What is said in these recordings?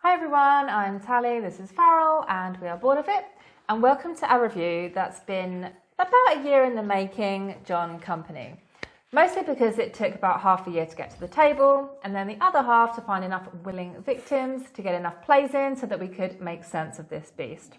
Hi everyone, I'm Tally, this is Farrell, and we are bored of it. And welcome to our review that's been about a year in the making, John Company. Mostly because it took about half a year to get to the table, and then the other half to find enough willing victims to get enough plays in so that we could make sense of this beast.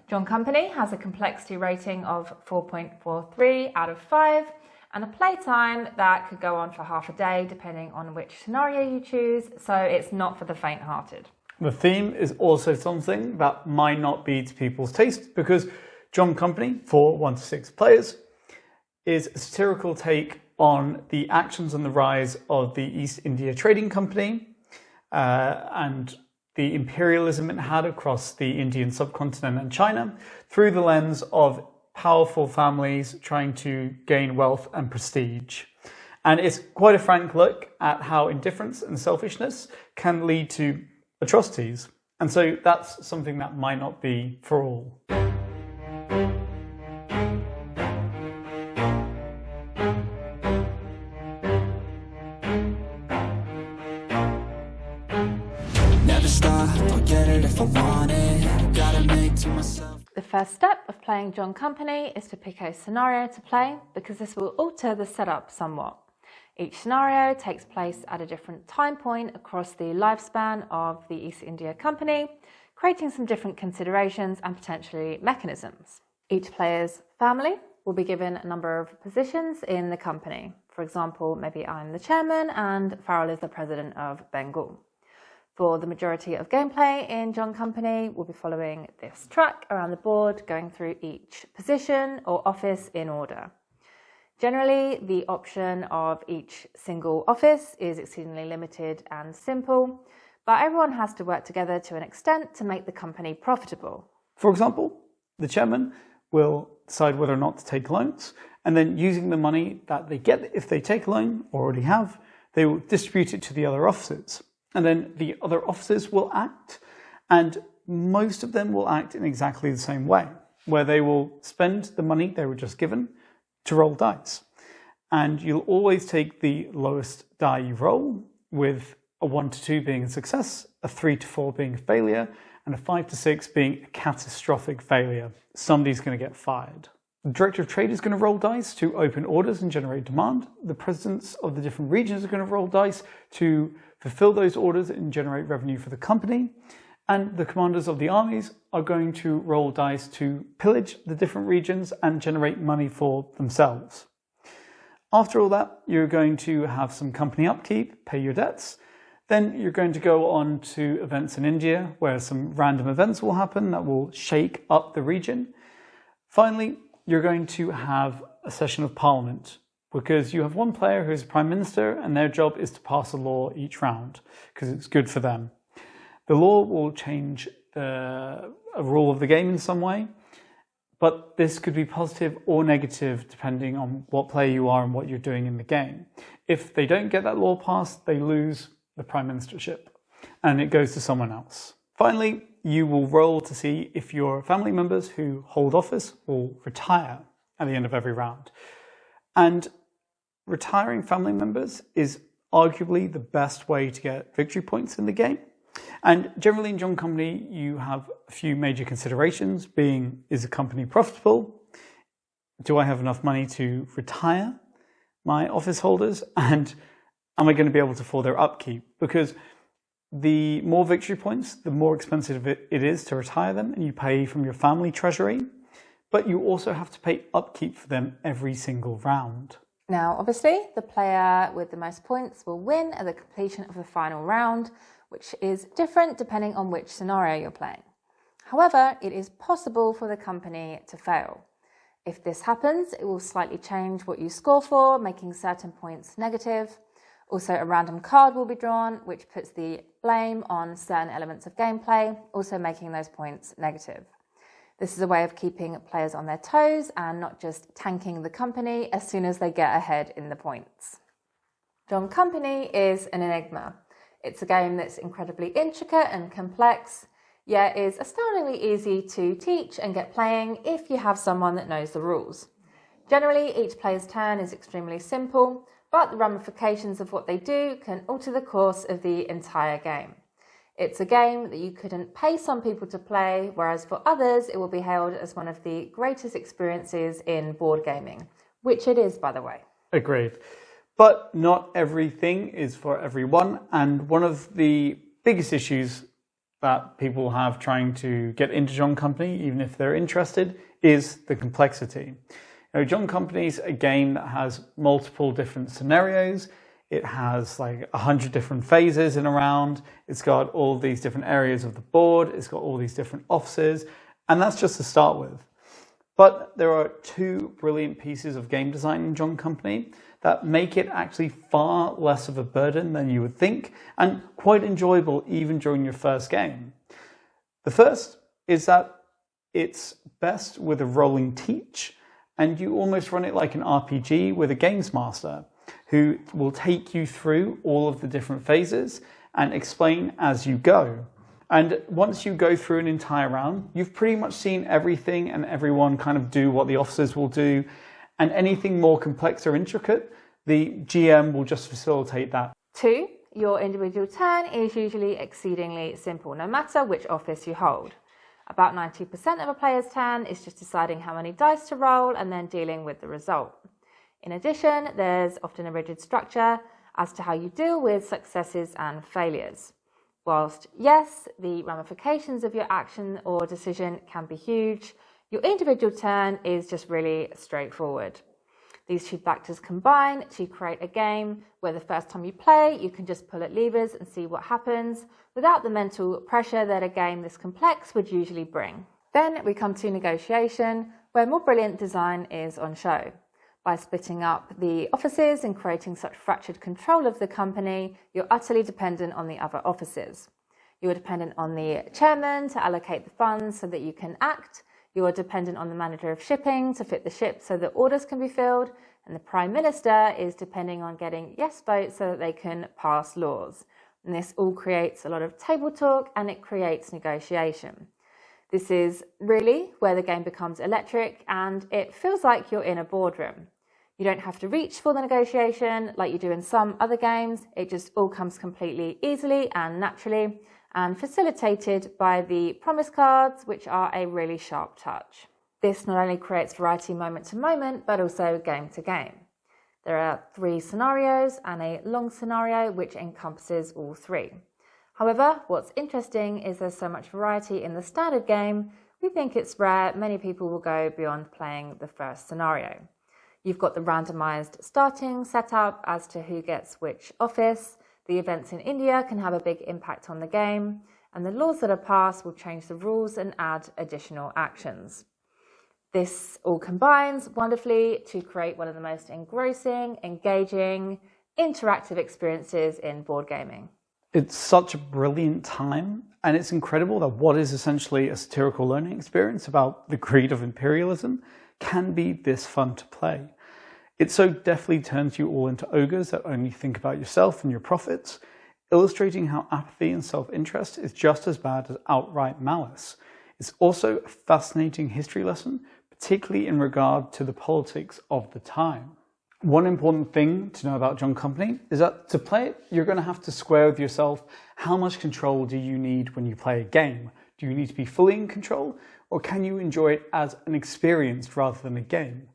John Company has a complexity rating of 4.43 out of 5, and a playtime that could go on for half a day depending on which scenario you choose, so it's not for the faint-hearted. The theme is also something that might not be to people's taste because John Company, for 1 to 6 players, is a satirical take on the actions and the rise of the East India Trading Company and the imperialism it had across the Indian subcontinent and China through the lens of powerful families trying to gain wealth and prestige. And it's quite a frank look at how indifference and selfishness can lead to atrocities. And so that's something that might not be for all. Never stop, I'll get it if I want it. Gotta make to myself. The first step of playing John Company is to pick a scenario to play because this will alter the setup somewhat. Each scenario takes place at a different time point across the lifespan of the East India Company, creating some different considerations and potentially mechanisms. Each player's family will be given a number of positions in the company. For example, maybe I'm the chairman and Farrell is the president of Bengal. For the majority of gameplay in John Company, we'll be following this track around the board, going through each position or office in order. Generally, the option of each single office is exceedingly limited and simple, but everyone has to work together to an extent to make the company profitable. For example, the chairman will decide whether or not to take loans, and then using the money that they get if they take a loan, or already have, they will distribute it to the other offices. And then the other offices will act, and most of them will act in exactly the same way, where they will spend the money they were just given to roll dice. And you'll always take the lowest die you roll, with a 1 to 2 being a success, a 3 to 4 being a failure, and a 5 to 6 being a catastrophic failure. Somebody's going to get fired. The director of trade is going to roll dice to open orders and generate demand. The presidents of the different regions are going to roll dice to fulfill those orders and generate revenue for the company. And the commanders of the armies are going to roll dice to pillage the different regions and generate money for themselves. After all that, you're going to have some company upkeep, pay your debts. Then you're going to go on to events in India where some random events will happen that will shake up the region. Finally, you're going to have a session of parliament because you have one player who's prime minister and their job is to pass a law each round because it's good for them. The law will change a rule of the game in some way, but this could be positive or negative depending on what player you are and what you're doing in the game. If they don't get that law passed, they lose the prime ministership and it goes to someone else. Finally, you will roll to see if your family members who hold office will retire at the end of every round. And retiring family members is arguably the best way to get victory points in the game. And generally in John Company, you have a few major considerations being, is the company profitable? Do I have enough money to retire my office holders? And am I going to be able to afford their upkeep? Because the more victory points, the more expensive it is to retire them, and you pay from your family treasury, but you also have to pay upkeep for them every single round. Now, obviously, the player with the most points will win at the completion of the final round, which is different depending on which scenario you're playing. However, it is possible for the company to fail. If this happens, it will slightly change what you score for, making certain points negative. Also, a random card will be drawn, which puts the blame on certain elements of gameplay, also making those points negative. This is a way of keeping players on their toes and not just tanking the company as soon as they get ahead in the points. John Company is an enigma. It's a game that's incredibly intricate and complex, yet is astoundingly easy to teach and get playing if you have someone that knows the rules. Generally, each player's turn is extremely simple, but the ramifications of what they do can alter the course of the entire game. It's a game that you couldn't pay some people to play, whereas for others it will be hailed as one of the greatest experiences in board gaming, which it is, by the way. Agreed. But not everything is for everyone, and one of the biggest issues that people have trying to get into John Company, even if they're interested, is the complexity. John Company is a game that has multiple different scenarios. It has like 100 different phases in a round. It's got all these different areas of the board. It's got all these different offices, and that's just to start with. But there are two brilliant pieces of game design in John Company that make it actually far less of a burden than you would think, and quite enjoyable even during your first game. The first is that it's best with a rolling teach, and you almost run it like an RPG with a games master who will take you through all of the different phases and explain as you go. And once you go through an entire round, you've pretty much seen everything and everyone kind of do what the officers will do. And anything more complex or intricate, the GM will just facilitate that. 2. Your individual turn is usually exceedingly simple, no matter which office you hold. About 90% of a player's turn is just deciding how many dice to roll and then dealing with the result. In addition, there's often a rigid structure as to how you deal with successes and failures. Whilst, yes, the ramifications of your action or decision can be huge, your individual turn is just really straightforward. These two factors combine to create a game where the first time you play, you can just pull at levers and see what happens without the mental pressure that a game this complex would usually bring. Then we come to negotiation, where more brilliant design is on show. By splitting up the offices and creating such fractured control of the company, you're utterly dependent on the other offices. You are dependent on the chairman to allocate the funds so that you can act. You are dependent on the manager of shipping to fit the ship so that orders can be filled. And the Prime Minister is depending on getting yes votes so that they can pass laws. And this all creates a lot of table talk and it creates negotiation. This is really where the game becomes electric and it feels like you're in a boardroom. You don't have to reach for the negotiation like you do in some other games. It just all comes completely easily and naturally and facilitated by the promise cards, which are a really sharp touch. This not only creates variety moment to moment, but also game to game. There are 3 scenarios and a long scenario which encompasses all 3. However, what's interesting is there's so much variety in the standard game, we think it's rare many people will go beyond playing the first scenario. You've got the randomized starting setup as to who gets which office. The events in India can have a big impact on the game, and the laws that are passed will change the rules and add additional actions. This all combines wonderfully to create one of the most engrossing, engaging, interactive experiences in board gaming. It's such a brilliant time, and it's incredible that what is essentially a satirical learning experience about the greed of imperialism can be this fun to play. It so deftly turns you all into ogres that only think about yourself and your profits, illustrating how apathy and self-interest is just as bad as outright malice. It's also a fascinating history lesson, particularly in regard to the politics of the time. One important thing to know about John Company is that to play it, you're going to have to square with yourself how much control do you need when you play a game. Do you need to be fully in control, or can you enjoy it as an experience rather than a game?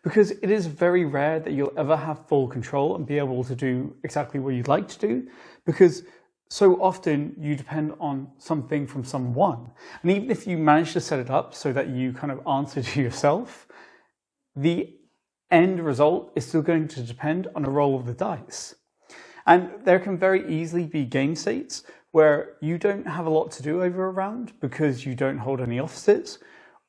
Because it is very rare that you'll ever have full control and be able to do exactly what you'd like to do, because so often you depend on something from someone. And even if you manage to set it up so that you kind of answer to yourself, the end result is still going to depend on a roll of the dice. And there can very easily be game states where you don't have a lot to do over a round because you don't hold any offices,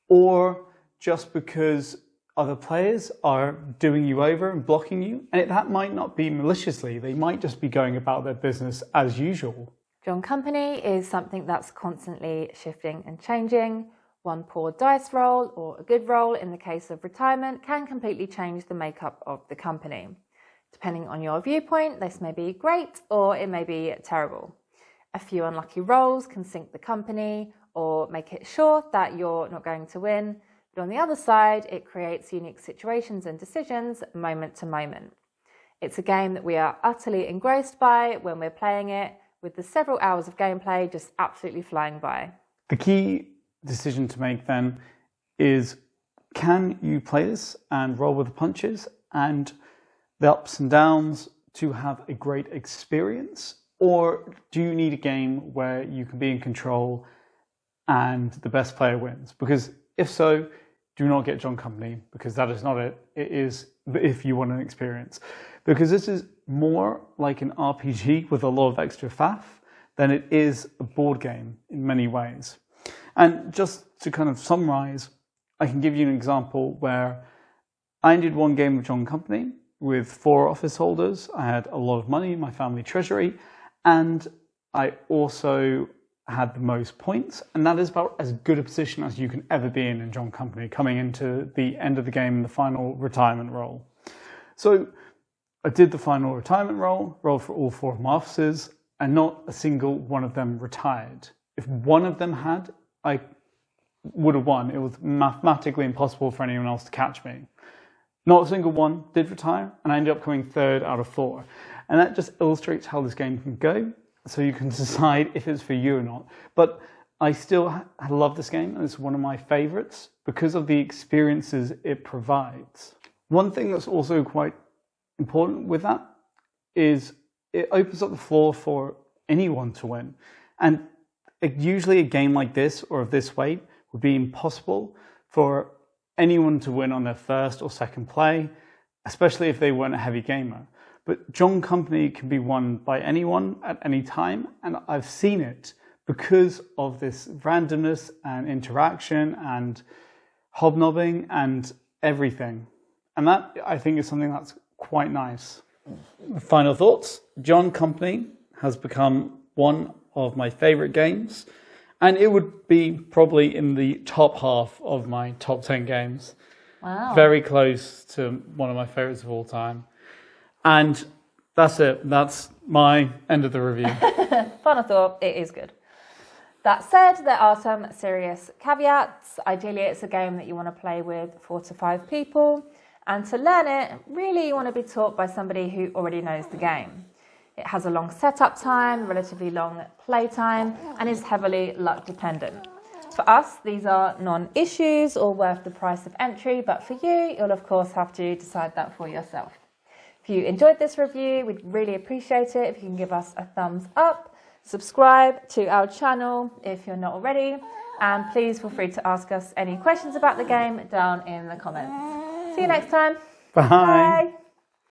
or just because other players are doing you over and blocking you. And that might not be maliciously, they might just be going about their business as usual. John Company is something that's constantly shifting and changing. One poor dice roll or a good roll in the case of retirement can completely change the makeup of the company. Depending on your viewpoint, this may be great or it may be terrible. A few unlucky rolls can sink the company or make it sure that you're not going to win. But on the other side, it creates unique situations and decisions moment to moment. It's a game that we are utterly engrossed by when we're playing it. with the several hours of gameplay just absolutely flying by. The key decision to make then is, can you play this and roll with the punches and the ups and downs to have a great experience? Or do you need a game where you can be in control and the best player wins? Because if so, do not get John Company, because that is not it. It is if you want an experience. Because this is more like an RPG with a lot of extra faff than it is a board game in many ways. And just to kind of summarize, I can give you an example where I did one game of John Company with 4 office holders. I had a lot of money in my family treasury, and I also had the most points, and that is about as good a position as you can ever be in John Company, coming into the end of the game in the final retirement roll. So I did the final retirement roll, rolled for all 4 of my officers, and not a single one of them retired. If one of them had, I would have won. It was mathematically impossible for anyone else to catch me. Not a single one did retire, and I ended up coming 3rd out of 4. And that just illustrates how this game can go, so you can decide if it's for you or not. But I still love this game, and it's one of my favorites because of the experiences it provides. One thing that's also quite important with that is it opens up the floor for anyone to win. And usually a game like this, or of this weight, would be impossible for anyone to win on their first or second play, especially if they weren't a heavy gamer. But John Company can be won by anyone at any time, and I've seen it because of this randomness and interaction and hobnobbing and everything. And that, I think, is something that's quite nice. Final thoughts. John Company has become one of my favorite games, and it would be probably in the top half of my top 10 games. Wow. Very close to one of my favorites of all time. And that's it. That's my end of the review. Final thought, it is good. That said, there are some serious caveats. Ideally, it's a game that you want to play with 4 to 5 people. And to learn it, really you want to be taught by somebody who already knows the game. It has a long setup time, relatively long play time, and is heavily luck dependent. For us, these are non-issues or worth the price of entry, but for you, you'll of course have to decide that for yourself. If you enjoyed this review, we'd really appreciate it if you can give us a thumbs up, subscribe to our channel if you're not already, and please feel free to ask us any questions about the game down in the comments. See you next time. Bye. Bye.